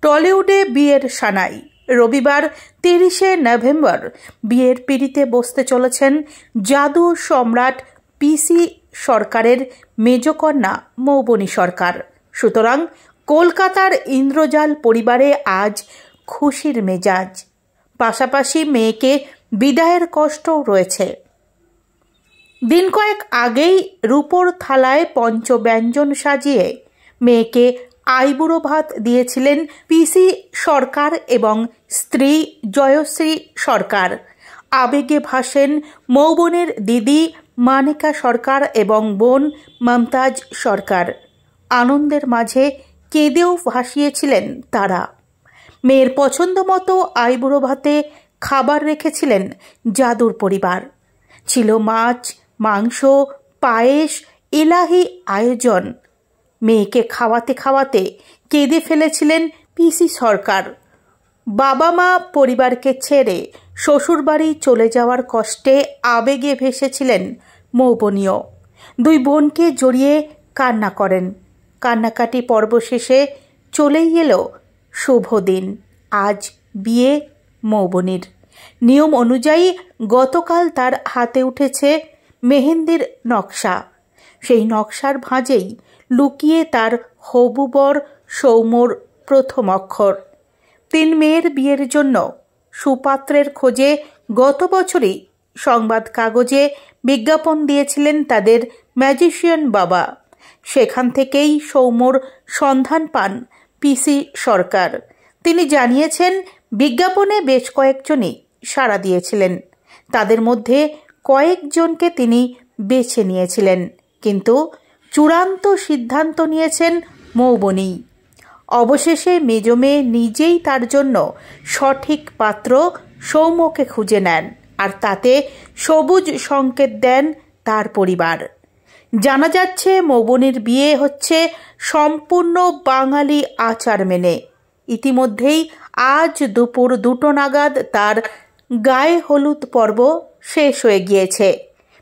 টলিউডে বিয়ের সানাই। রবিবার 30শে নভেম্বর বিয়ের পিঁড়িতে বসতে চলেছেন জাদু সম্রাট পিসি সরকারের মেজকন্যা মৌবনী সরকার। সুতরাং কলকাতার ইন্দ্রজাল পরিবারে আজ খুশির মেজাজ। পাশাপাশি মেয়েকে বিদায়ের কষ্টও রয়েছে। দিন কয়েক আগেই রূপোর থালায় পঞ্চব্যঞ্জন সাজিয়ে মেয়েকে আইবুড়ো ভাত দিয়েছিলেন পিসি সরকার এবং স্ত্রী জয়শ্রী সরকার। আবেগে ভাসেন মৌবনের দিদি মানিকা সরকার এবং বোন মমতাজ সরকার। আনন্দের মাঝে কেঁদেও ভাসিয়েছিলেন তারা। মেয়ের পছন্দ মতো আইবুড়ো ভাতে খাবার রেখেছিলেন জাদুর পরিবার। ছিল মাছ, মাংস, পায়েস, এলাহি আয়োজন। মেয়েকে খাওয়াতে খাওয়াতে কেঁদে ফেলেছিলেন পিসি সরকার। বাবা মা পরিবারকে ছেড়ে শ্বশুরবাড়ি চলে যাওয়ার কষ্টে আবেগে ভেসেছিলেন মৌবনীও। দুই বোনকে জড়িয়ে কান্না করেন। কান্নাকাটি পর্ব শেষে চলেই এলো শুভ দিন। আজ বিয়ে মৌবনীর। নিয়ম অনুযায়ী গতকাল তার হাতে উঠেছে মেহেন্দির নকশা। সেই নকশার ভাঁজেই লুকিয়ে তার হবু বর সৌম্যর প্রথম অক্ষর। 3 মেয়ের বিয়ের জন্য সুপাত্রের খোঁজে গত বছরই সংবাদ কাগজে বিজ্ঞাপন দিয়েছিলেন তাদের ম্যাজিশিয়ান বাবা। সেখান থেকেই সৌম্যর সন্ধান পান পিসি সরকার। তিনি জানিয়েছেন, বিজ্ঞাপনে বেশ কয়েকজনই সাড়া দিয়েছিলেন। তাদের মধ্যে কয়েকজনকে তিনি বেছে নিয়েছিলেন, কিন্তু চূড়ান্ত সিদ্ধান্ত নিয়েছেন মৌবনী। অবশেষে মেজো মেয়ে নিজেই তার জন্য সঠিক পাত্র সৌম্যকে খুঁজে নেন, আর তাতে সবুজ সংকেত দেন তার পরিবার। জানা যাচ্ছে মৌবনীর বিয়ে হচ্ছে সম্পূর্ণ বাঙালি আচার মেনে। ইতিমধ্যেই আজ দুপুর 2টো নাগাদ তার গায়ে হলুদ পর্ব শেষ হয়ে গিয়েছে।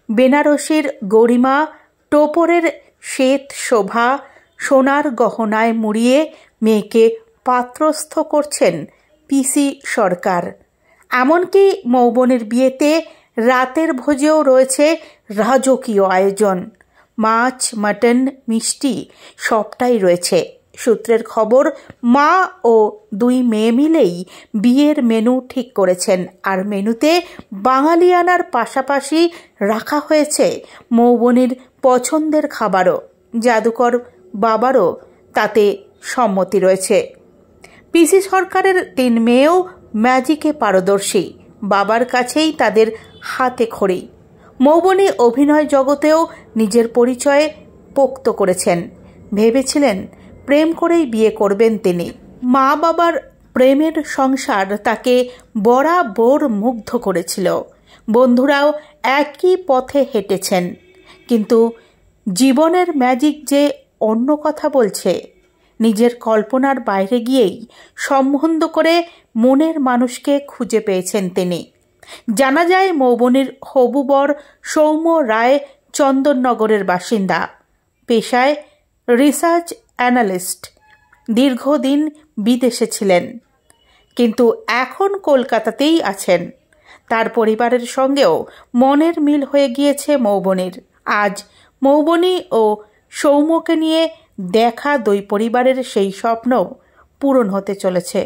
বেনারসির গরিমা, টোপরের শ্বেত শোভা, সোনার গহনায় মুড়িয়ে মেয়েকে পাত্রস্থ করছেন পিসি সরকার। এমনকি মৌবনের বিয়েতে রাতের ভোজেও রয়েছে রাজকীয় আয়োজন। মাছ, মাটন, মিষ্টি সবটাই রয়েছে। সূত্রের খবর, মা ও 2 মেয়ে মিলেই বিয়ের মেনু ঠিক করেছেন। আর মেনুতে বাঙালিয়ানার পাশাপাশি রাখা হয়েছে মৌবনীর পছন্দের খাবারও। জাদুকর বাবারও তাতে সম্মতি রয়েছে। পিসি সরকারের 3 মেয়েও ম্যাজিকে পারদর্শী। বাবার কাছেই তাদের হাতে খড়ি। মৌবনী অভিনয় জগতেও নিজের পরিচয় পোক্ত করেছেন। ভেবেছিলেন প্রেম করেই বিয়ে করবেন তিনি। মা বাবার প্রেমের সংসার তাকে বরাবর মুগ্ধ করেছিল। বন্ধুরাও একই পথে হেঁটেছেন। কিন্তু জীবনের ম্যাজিক যে অন্য কথা বলছে। নিজের কল্পনার বাইরে গিয়েই সম্বন্ধ করে মনের মানুষকে খুঁজে পেয়েছেন তিনি। জানা যায়, মৌবনীর হবু বর সৌম্য রায় চন্দননগরের বাসিন্দা। পেশায় রিসার্চ অ্যানালিস্ট। দীর্ঘদিন বিদেশে ছিলেন, কিন্তু এখন কলকাতাতেই আছেন। তার পরিবারের সঙ্গেও মনের মিল হয়ে গিয়েছে মৌবনীর। আজ মৌবনী ও সৌম্যকে নিয়ে দেখা 2 পরিবারের সেই স্বপ্ন পূরণ হতে চলেছে।